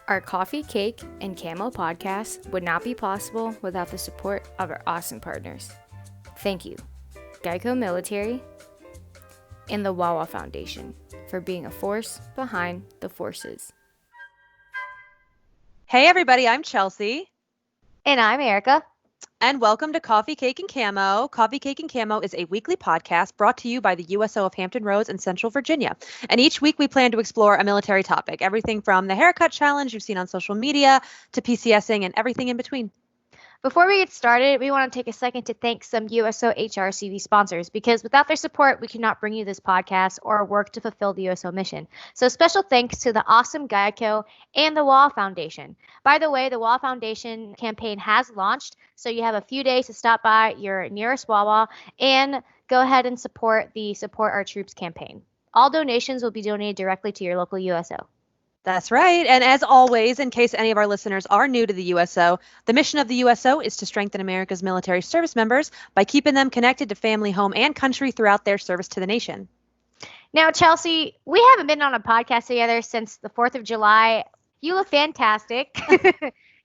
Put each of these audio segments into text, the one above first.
Our coffee, cake, and camo podcast would not be possible without the support of our awesome partners. Thank you, Geico Military and the Wawa Foundation, for being a force behind the forces. Hey everybody, I'm Chelsea. And I'm Erica. And welcome to Coffee, Cake, and Camo. Coffee, Cake, and Camo is a weekly podcast brought to you by the USO of Hampton Roads in Central Virginia. And each week we plan to explore a military topic, everything from the haircut challenge you've seen on social media to PCSing and everything in between. Before we get started, we want to take a second to thank some USO HRCV sponsors, because without their support, we could not bring you this podcast or work to fulfill the USO mission. So special thanks to the awesome Geico and the Wawa Foundation. By the way, the Wawa Foundation campaign has launched, so you have a few days to stop by your nearest Wawa and go ahead and support the Support Our Troops campaign. All donations will be donated directly to your local USO. That's right. And as always, in case any of our listeners are new to the USO, the mission of the USO is to strengthen America's military service members by keeping them connected to family, home, and country throughout their service to the nation. Now, Chelsea, we haven't been on a podcast together since the 4th of July. You look fantastic.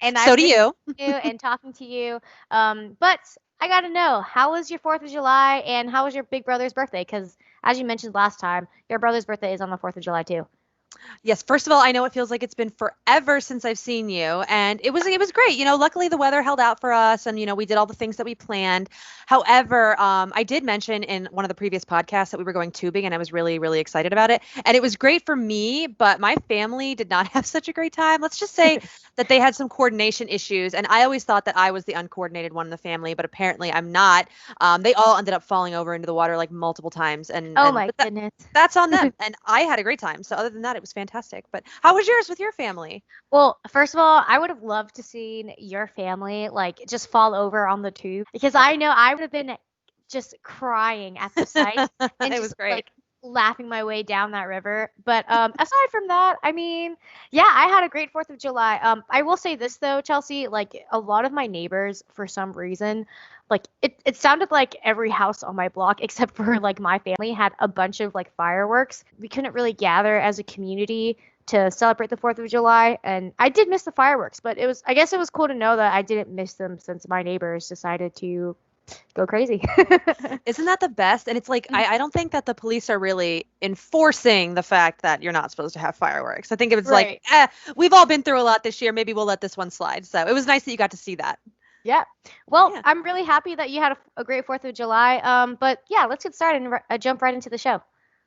And so do you. And talking to you. But I got to know, how was your 4th of July and how was your big brother's birthday? Because as you mentioned last time, your brother's birthday is on the 4th of July too. Yes. First of all, I know it feels like it's been forever since I've seen you, and it was great. Luckily the weather held out for us, and we did all the things that we planned. However, I did mention in one of the previous podcasts that we were going tubing, and I was really, really excited about it. And it was great for me, but my family did not have such a great time. Let's just say that they had some coordination issues, and I always thought that I was the uncoordinated one in the family, but apparently I'm not. They all ended up falling over into the water like multiple times, and goodness, that's on them. And I had a great time. So other than that, it was fantastic. But how was yours with your family? Well, first of all, I would have loved to seen your family just fall over on the tube, because I know I would have been just crying at the sight and it was great. Laughing my way down that river. But aside from that, I mean, yeah, I had a great 4th of July. I will say this though, Chelsea, a lot of my neighbors, for some reason, it sounded like every house on my block except for my family had a bunch of fireworks. We couldn't really gather as a community to celebrate the 4th of July, and I did miss the fireworks, but I guess it was cool to know that I didn't miss them since my neighbors decided to go crazy. Isn't that the best? And it's I don't think that the police are really enforcing the fact that you're not supposed to have fireworks. I think it's right. We've all been through a lot this year. Maybe we'll let this one slide. So it was nice that you got to see that. Yeah. Well, yeah. I'm really happy that you had a great 4th of July. But yeah, let's get started and jump right into the show.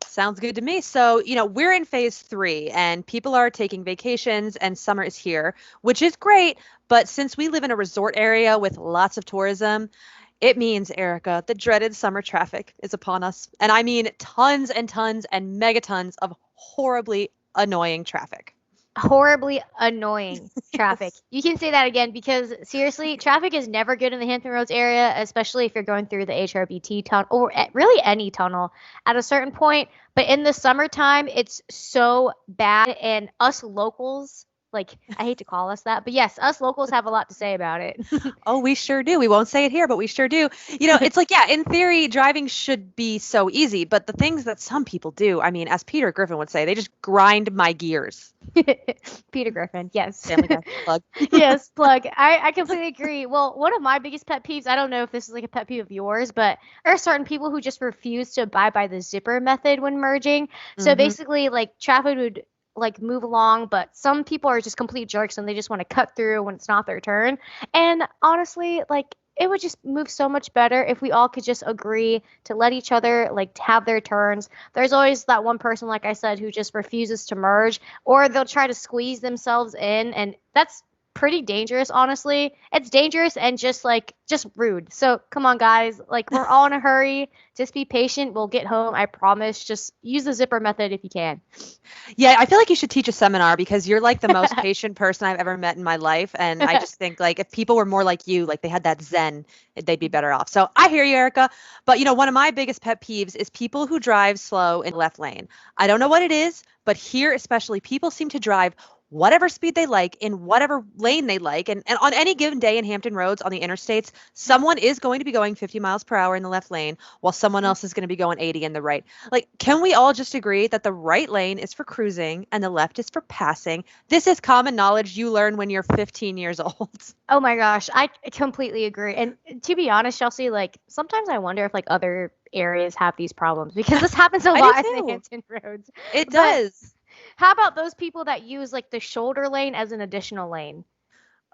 Sounds good to me. So, we're in phase 3 and people are taking vacations and summer is here, which is great. But since we live in a resort area with lots of tourism, it means, Erica, the dreaded summer traffic is upon us. And I mean tons and tons and megatons of horribly annoying traffic. Horribly annoying traffic. You can say that again, because seriously, traffic is never good in the Hampton Roads area, especially if you're going through the HRBT tunnel or really any tunnel at a certain point. But in the summertime, it's so bad. And us locals, I hate to call us that, but yes, us locals have a lot to say about it. Oh, we sure do. We won't say it here, but we sure do. It's in theory, driving should be so easy, but the things that some people do, I mean, as Peter Griffin would say, they just grind my gears. Peter Griffin, yes. Family Guy, plug. Yes, plug. I completely agree. Well, one of my biggest pet peeves, I don't know if this is a pet peeve of yours, but there are certain people who just refuse to abide by the zipper method when merging. So basically, traffic would move along, but some people are just complete jerks and they just want to cut through when it's not their turn. And honestly, it would just move so much better if we all could just agree to let each other have their turns. There's always that one person, like I said, who just refuses to merge, or they'll try to squeeze themselves in, and that's pretty dangerous, honestly. It's dangerous and just rude. So come on, guys, we're all in a hurry. Just be patient. We'll get home, I promise. Just use the zipper method if you can. Yeah, I feel like you should teach a seminar, because you're the most patient person I've ever met in my life. And I just think if people were more like you, they had that zen, they'd be better off. So I hear you, Erica. But one of my biggest pet peeves is people who drive slow in the left lane. I don't know what it is, but here especially, people seem to drive whatever speed they like in whatever lane they like. And on any given day in Hampton Roads on the interstates, someone is going to be going 50 miles per hour in the left lane while someone else is going to be going 80 in the right. Like, can we all just agree that the right lane is for cruising and the left is for passing? This is common knowledge you learn when you're 15 years old. Oh my gosh, I completely agree. And to be honest, Chelsea, like sometimes I wonder if like other areas have these problems because this happens a lot in the Hampton Roads. It does. How about those people that use like the shoulder lane as an additional lane?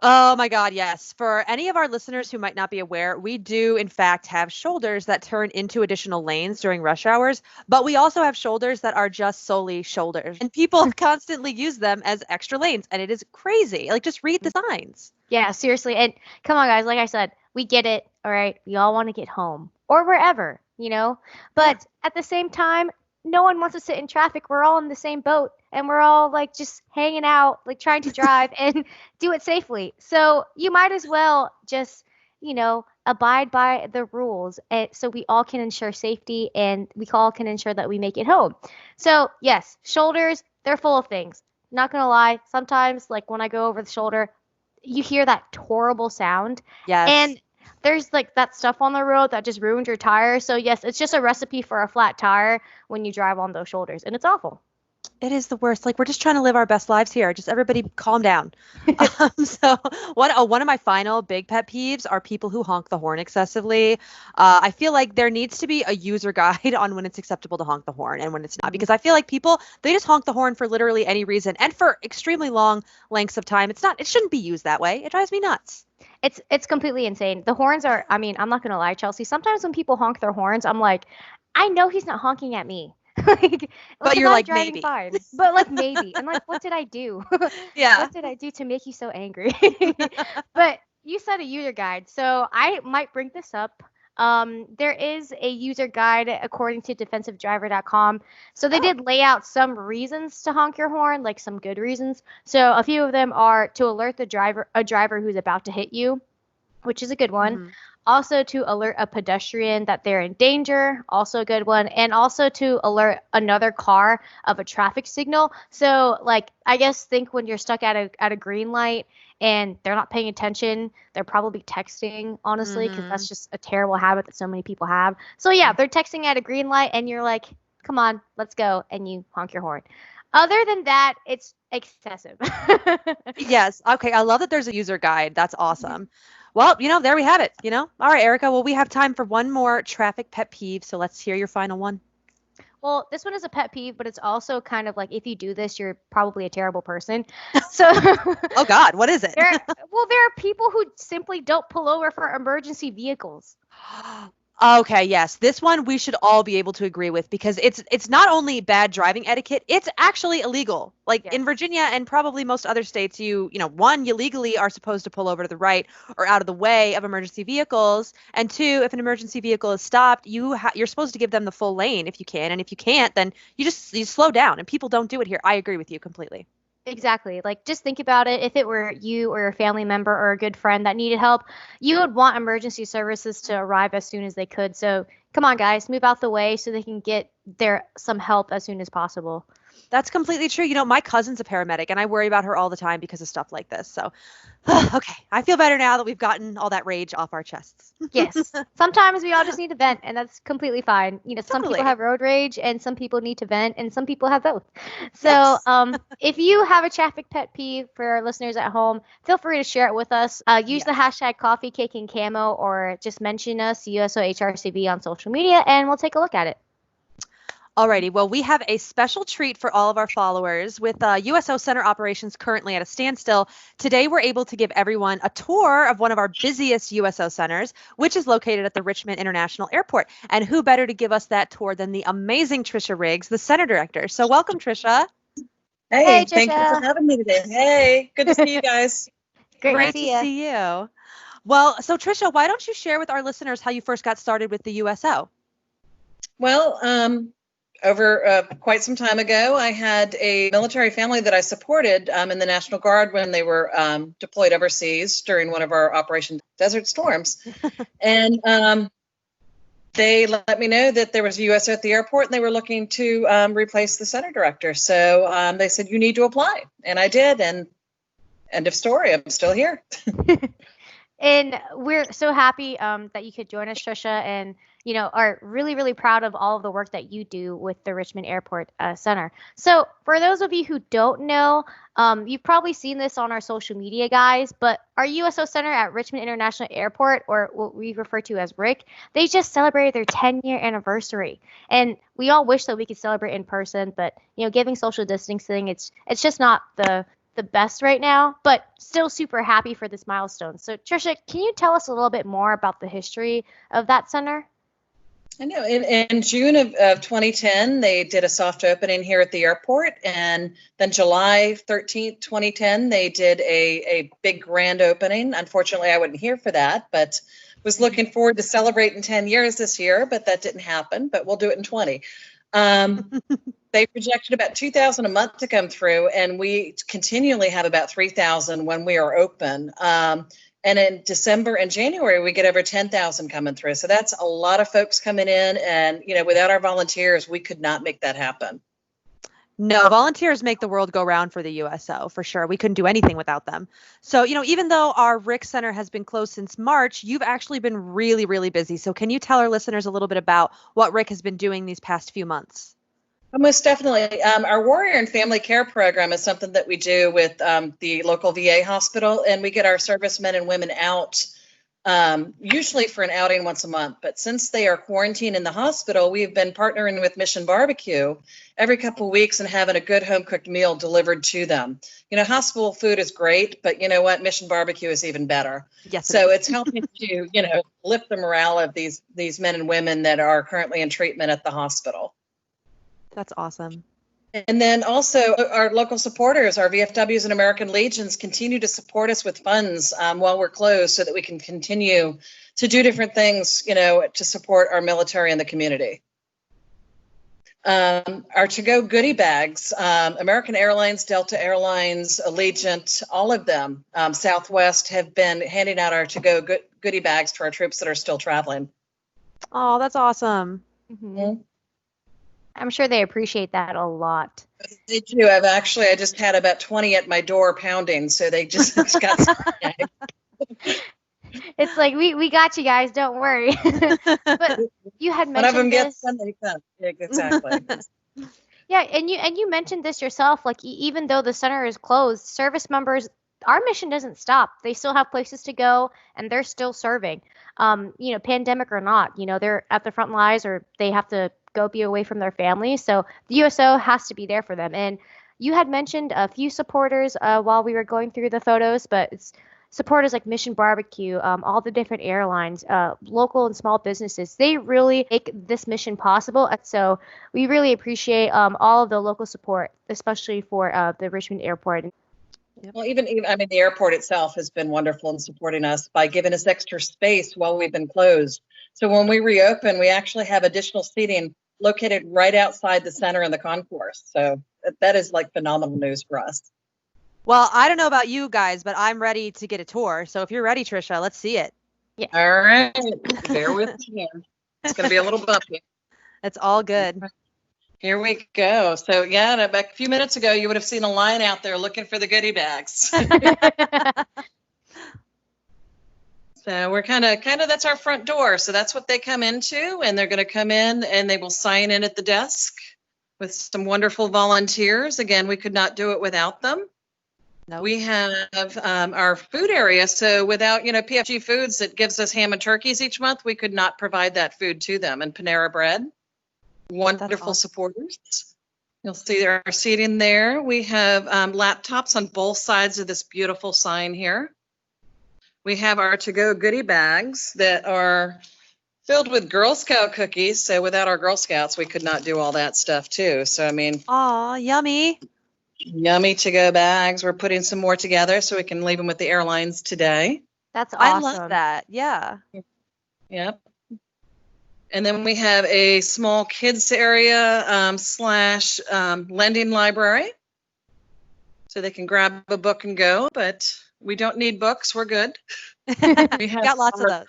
Oh my God, yes. For any of our listeners who might not be aware, we do in fact have shoulders that turn into additional lanes during rush hours, but we also have shoulders that are just solely shoulders. And people constantly use them as extra lanes, and it is crazy. Like, just read the signs. Yeah, seriously. And come on, guys, like I said, we get it. All right. We all want to get home or wherever, you know, but at the same time, no one wants to sit in traffic. We're all in the same boat and we're all like just hanging out, like trying to drive and do it safely. So you might as well just, you know, abide by the rules so we all can ensure safety and we all can ensure that we make it home. So yes, shoulders, they're full of things. Not going to lie. Sometimes like when I go over the shoulder, you hear that horrible sound. Yes. And there's like that stuff on the road that just ruined your tire. So yes, it's just a recipe for a flat tire when you drive on those shoulders, and it's awful. It is the worst. Like, we're just trying to live our best lives here. Just everybody calm down. So one of my final big pet peeves are people who honk the horn excessively. I feel like there needs to be a user guide on when it's acceptable to honk the horn and when it's not, because I feel like people, they just honk the horn for literally any reason and for extremely long lengths of time. It shouldn't be used that way. It drives me nuts. It's completely insane. The horns are, I mean, I'm not going to lie, Chelsea. Sometimes when people honk their horns, I'm like, I know he's not honking at me. But you're like, maybe. Fine. But like, maybe. I'm like, what did I do? Yeah. What did I do to make you so angry? But you said a user guide. So I might bring this up. There is a user guide according to defensivedriver.com. So they did lay out some reasons to honk your horn, like some good reasons. So a few of them are to alert a driver who's about to hit you, which is a good one. Mm-hmm. Also to alert a pedestrian that they're in danger, also a good one. And also to alert another car of a traffic signal. So like, I guess think when you're stuck at a green light and they're not paying attention, they're probably texting, honestly, because that's just a terrible habit that so many people have. So yeah, they're texting at a green light and you're like, come on, let's go. And you honk your horn. Other than that, it's excessive. Yes. Okay. I love that there's a user guide. That's awesome. Well, there we have it, All right, Erica. Well, we have time for one more traffic pet peeve. So let's hear your final one. Well, this one is a pet peeve, but it's also kind of like if you do this, you're probably a terrible person. So, oh God, what is it? There are people who simply don't pull over for emergency vehicles. Okay, yes. This one we should all be able to agree with because it's not only bad driving etiquette, it's actually illegal. Like in Virginia and probably most other states, you legally are supposed to pull over to the right or out of the way of emergency vehicles. And two, if an emergency vehicle is stopped, you're supposed to give them the full lane if you can. And if you can't, then you slow down. And people don't do it here. I agree with you completely. Exactly. Like, just think about it. If it were you or a family member or a good friend that needed help, you would want emergency services to arrive as soon as they could. So come on, guys, move out the way so they can get some help as soon as possible. That's completely true. My cousin's a paramedic and I worry about her all the time because of stuff like this. So, okay. I feel better now that we've gotten all that rage off our chests. Yes. Sometimes we all just need to vent and that's completely fine. Some people have road rage and some people need to vent and some people have both. So, if you have a traffic pet peeve for our listeners at home, feel free to share it with us. Use the hashtag coffee, cake, and camo or just mention us, USO HRCV on social media and we'll take a look at it. Alrighty, well, we have a special treat for all of our followers. With USO Center operations currently at a standstill, today we're able to give everyone a tour of one of our busiest USO centers, which is located at the Richmond International Airport. And who better to give us that tour than the amazing Tricia Riggs, the Center Director. So welcome, Tricia. Hey, thank you for having me today. Hey, good to see you guys. Great to see you. Well, so Tricia, why don't you share with our listeners how you first got started with the USO? Well, over quite some time ago, I had a military family that I supported in the National Guard when they were deployed overseas during one of our Operation Desert Storms. And they let me know that there was a USO at the airport and they were looking to replace the center director. So they said, you need to apply. And I did. And end of story. I'm still here. And we're so happy that you could join us, Tricia, and are really, really proud of all of the work that you do with the Richmond Airport Center. So for those of you who don't know, you've probably seen this on our social media, guys, but our USO Center at Richmond International Airport, or what we refer to as RIC, they just celebrated their 10-year anniversary. And we all wish that we could celebrate in person, but giving social distancing, it's just not the best right now, but still super happy for this milestone. So Tricia, can you tell us a little bit more about the history of that center? I know in June of 2010, they did a soft opening here at the airport. And then July 13th, 2010, they did a big grand opening. Unfortunately, I wasn't here for that, but was looking forward to celebrating 10 years this year, but that didn't happen, but we'll do it in 20. They projected about 2,000 a month to come through, and we continually have about 3,000 when we are open. And in December and January, we get over 10,000 coming through. So that's a lot of folks coming in, and without our volunteers, we could not make that happen. No, volunteers make the world go round for the USO, for sure. We couldn't do anything without them. So, even though our RIC Center has been closed since March, you've actually been really, really busy. So can you tell our listeners a little bit about what RIC has been doing these past few months? Most definitely. Our Warrior and Family Care Program is something that we do with the local VA hospital, and we get our servicemen and women out usually for an outing once a month. But since they are quarantined in the hospital, we've been partnering with Mission Barbecue every couple of weeks and having a good home-cooked meal delivered to them. Hospital food is great, but you know what? Mission Barbecue is even better. Yes. So it's helping to, lift the morale of these men and women that are currently in treatment at the hospital. That's awesome. And then also our local supporters, our VFWs and American Legions, continue to support us with funds while we're closed so that we can continue to do different things, to support our military and the community. Our to-go goodie bags, American Airlines, Delta Airlines, Allegiant, all of them, Southwest, have been handing out our to-go goodie bags to our troops that are still traveling. Oh, that's awesome. Mm-hmm. I'm sure they appreciate that a lot. They do. I just had about 20 at my door pounding, so they just got. It's like we got you guys, don't worry. But you had mentioned one of them this. gets somebody comes. Yeah, exactly. Yeah, and you mentioned this yourself. Like even though the center is closed, service members, our mission doesn't stop. They still have places to go, and they're still serving. Pandemic or not, they're at the front lines, or they have to go be away from their families. So the USO has to be there for them. And you had mentioned a few supporters while we were going through the photos, but it's supporters like Mission Barbecue, all the different airlines, local and small businesses. They really make this mission possible. So we really appreciate all of the local support, especially for the Richmond Airport. Well, even the airport itself has been wonderful in supporting us by giving us extra space while we've been closed. So when we reopen, we actually have additional seating located right outside the center in the concourse. So that is like phenomenal news for us. Well, I don't know about you guys, but I'm ready to get a tour. So if you're ready, Tricia, let's see it. Yeah. All right. Bear with me. It's going to be a little bumpy. It's all good. Here we go. So yeah, a few minutes ago, you would have seen a line out there looking for the goodie bags. So we're kind of that's our front door. So that's what they come into, and they're going to come in and they will sign in at the desk with some wonderful volunteers. Again, we could not do it without them. No. We have our food area. So without, PFG Foods that gives us ham and turkeys each month, we could not provide that food to them. And Panera Bread, wonderful supporters. You'll see our seating there. We have laptops on both sides of this beautiful sign here. We have our to-go goodie bags that are filled with Girl Scout cookies. So without our Girl Scouts, we could not do all that stuff too. So, aw, yummy. Yummy to-go bags. We're putting some more together so we can leave them with the airlines today. That's awesome. I love that. Yeah. Yep. And then we have a small kids area / lending library. So they can grab a book and go, but we don't need books. We're good. We got lots of those.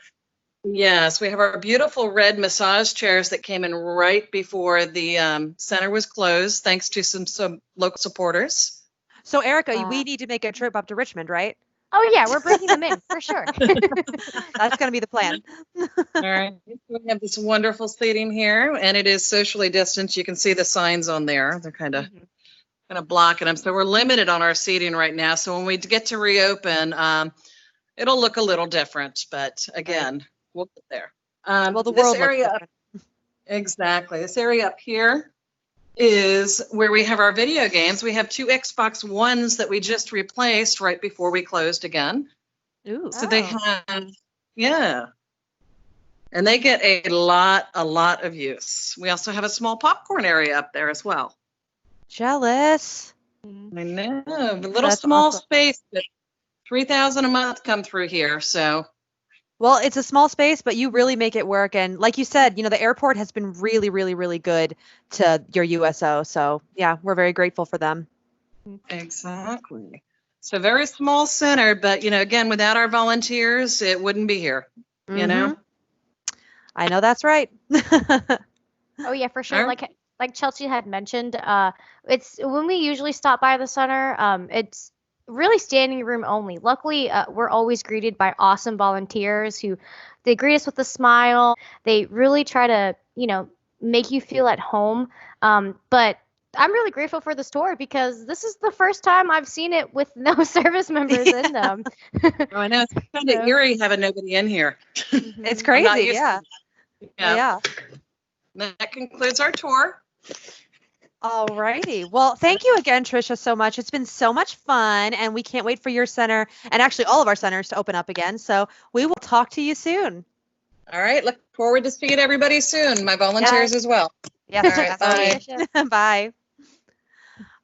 Yes, we have our beautiful red massage chairs that came in right before the center was closed, thanks to some local supporters. So Erica, we need to make a trip up to Richmond, right? Oh yeah, we're bringing them in for sure. That's going to be the plan. All right, we have this wonderful seating here, and it is socially distanced. You can see the signs on there. They're kind of blocking them. So we're limited on our seating right now. So when we get to reopen, it'll look a little different. But again, we'll get there. Well, the this world area looks different. Exactly. This area up here is where we have our video games. We have 2 Xbox Ones that we just replaced right before we closed again. Ooh. So they have, yeah. And they get a lot of use. We also have a small popcorn area up there as well. Jealous. I know, a little That's small awesome. space, but $3,000 a month come through here. So Well, it's a small space, but you really make it work. And like you said, the airport has been really, really, really good to your USO. So yeah, we're very grateful for them. exactly. So very small center, but again, without our volunteers, it wouldn't be here. You know. I know that's right. Oh yeah, for sure. Sure. Like Chelsea had mentioned, it's when we usually stop by the center, it's really standing room only. Luckily, we're always greeted by awesome volunteers who they greet us with a smile. They really try to, make you feel at home. But I'm really grateful for the store because this is the first time I've seen it with no service members in them. Oh, I know it's kind of eerie having nobody in here. It's I'm not crazy. used to Yeah. that. Yeah. That concludes our tour. All righty. Well, thank you again, Tricia, so much. It's been so much fun, and we can't wait for your center and actually all of our centers to open up again. So we will talk to you soon. All right. Look forward to seeing everybody soon. My volunteers as well. Yes. All right, absolutely. Bye.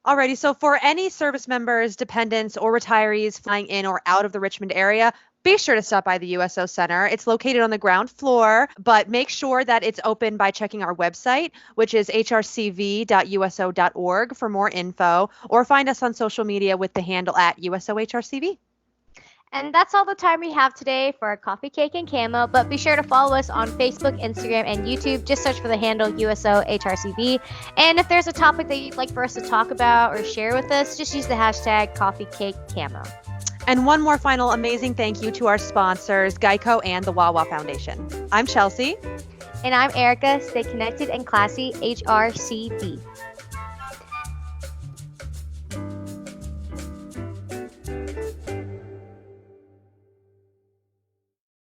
Alrighty, so for any service members, dependents, or retirees flying in or out of the Richmond area, be sure to stop by the USO Center. It's located on the ground floor, but make sure that it's open by checking our website, which is hrcv.uso.org for more info, or find us on social media with the handle at USOHRCV. And that's all the time we have today for Coffee Cake and Camo, but be sure to follow us on Facebook, Instagram, and YouTube. Just search for the handle USO HRCV. And if there's a topic that you'd like for us to talk about or share with us, just use the hashtag Coffee Cake Camo. And one more final amazing thank you to our sponsors, Geico and the Wawa Foundation. I'm Chelsea. And I'm Erica. Stay connected and classy, HRCV.